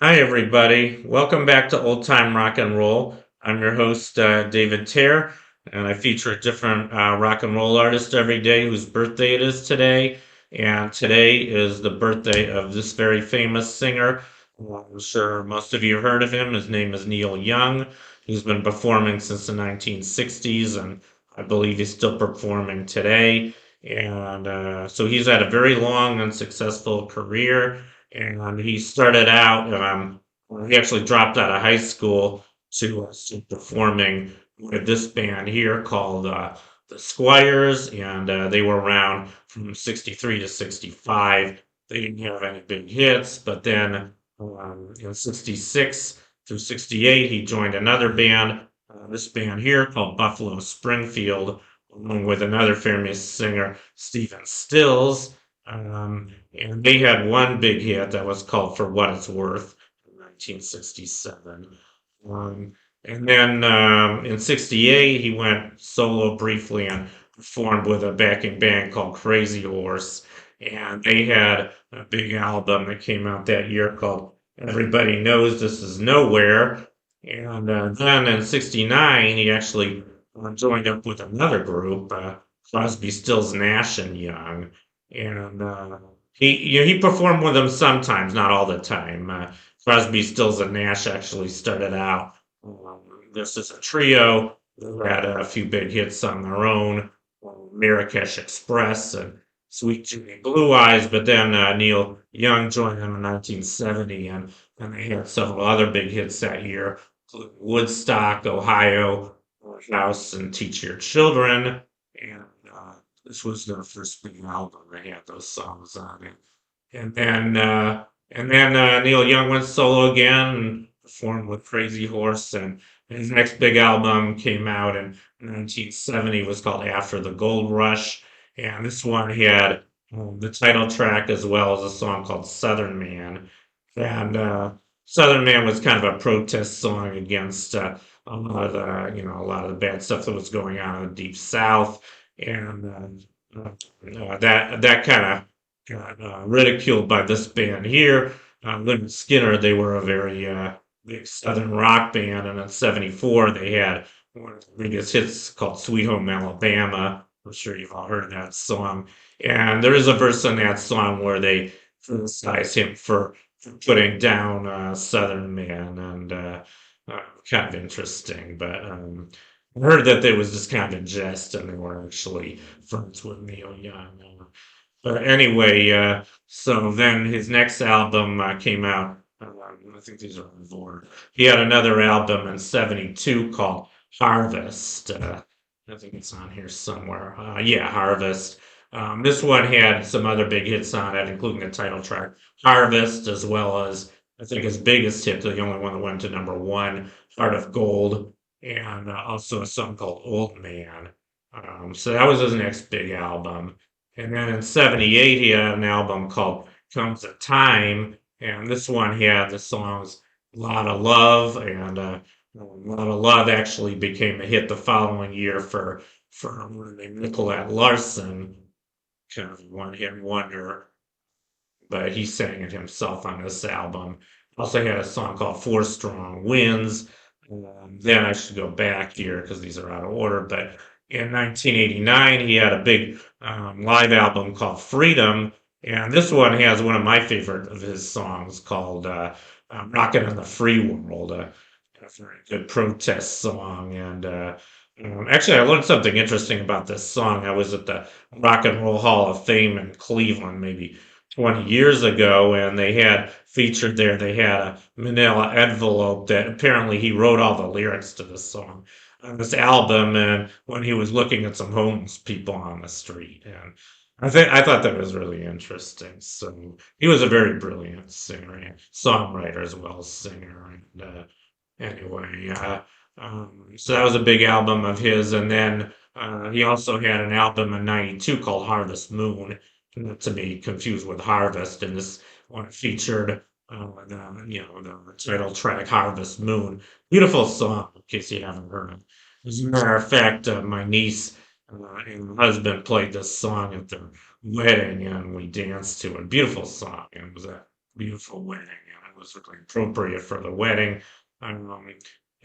Hi, everybody. Welcome back to Old Time Rock and Roll. I'm your host, David Tare, and I feature a different rock and roll artist every day whose birthday it is today. And today is the birthday of this very famous singer. I'm sure most of you have heard of him. His name is Neil Young. He's been performing since the 1960s, and I believe he's still performing today. And so he's had a very long and successful career, and he started out. He actually dropped out of high school to start performing with this band here called the Squires, and they were around from '63 to '65. They didn't have any big hits, but then in '66 through '68, he joined another band, this band here called Buffalo Springfield, along with another famous singer, Stephen Stills. And they had one big hit that was called For What It's Worth in 1967. Um, and then in 68, he went solo briefly and performed with a backing band called Crazy Horse. And they had a big album that came out that year called Everybody Knows This Is Nowhere. And then in 69, he actually joined up with another group, Crosby, Stills, Nash and Young. And he performed with them sometimes, not all the time. Crosby, Stills, and Nash actually started out this as a trio. They had a few big hits on their own, Marrakesh Express and Sweet Jimmy Blue Eyes. But then Neil Young joined them in 1970, and they had several other big hits that year, including Woodstock, Ohio, House, and Teach Your Children. And this was their first big album. They had those songs on it. And then Neil Young went solo again and performed with Crazy Horse. And his next big album came out in 1970, was called After the Gold Rush. And this one he had the title track as well as a song called Southern Man. And Southern Man was kind of a protest song against a lot of a lot of the bad stuff that was going on in the Deep South. And that kind of got ridiculed by this band here. Lynyrd Skinner, they were a very big Southern rock band, and in '74 they had one of the biggest hits called Sweet Home Alabama. I'm sure you've all heard that song. And there is a verse in that song where they criticize him for putting down Southern Man, and kind of interesting. But I heard that there was just kind of a jest, and they were actually friends with Neil Young. But anyway, so then his next album came out. I think these are on board. He had another album in '72 called Harvest. I think it's on here somewhere. Yeah, Harvest. This one had some other big hits on it, including the title track Harvest, as well as I think his biggest hit, the only one that went to number one, Heart of Gold, and also a song called Old Man. So that was his next big album. And then in '78, he had an album called Comes a Time, and this one he had the songs Lot of Love, and Lot of Love actually became a hit the following year for a woman named Nicolette Larson, kind of a one-hit wonder, but he sang it himself on this album. Also had a song called Four Strong Winds. Then I should go back here because these are out of order. But in 1989, he had a big live album called Freedom. And this one has one of my favorite of his songs called Rockin' in the Free World, a very good protest song. And actually, I learned something interesting about this song. I was at the Rock and Roll Hall of Fame in Cleveland maybe 20 years ago, and they had featured there, they had a manila envelope that apparently he wrote all the lyrics to this song on this album, and when he was looking at some homeless people on the street. And I thought that was really interesting. So he was a very brilliant singer and songwriter as well as singer. And anyway, so that was a big album of his. And then he also had an album in '92 called Harvest Moon, not to be confused with Harvest. And this one featured, the title track Harvest Moon. Beautiful song, in case you haven't heard it. As a matter of fact, my niece and husband played this song at their wedding, and we danced to it. Beautiful song. It was a beautiful wedding. was really appropriate for the wedding. Um,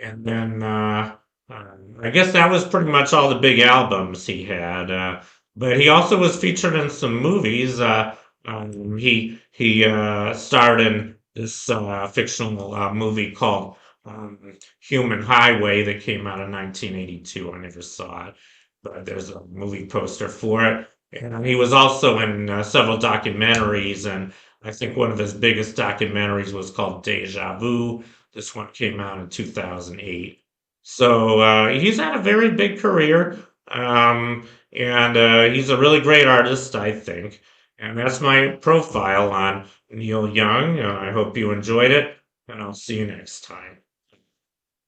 and then I guess that was pretty much all the big albums he had. But he also was featured in some movies. He starred in this fictional movie called Human Highway that came out in 1982. I never saw it, but there's a movie poster for it. And he was also in several documentaries, and I think one of his biggest documentaries was called Deja Vu. This one came out in 2008. So he's had a very big career, and he's a really great artist, I think. And that's my profile on Neil Young. I hope you enjoyed it, and I'll see you next time.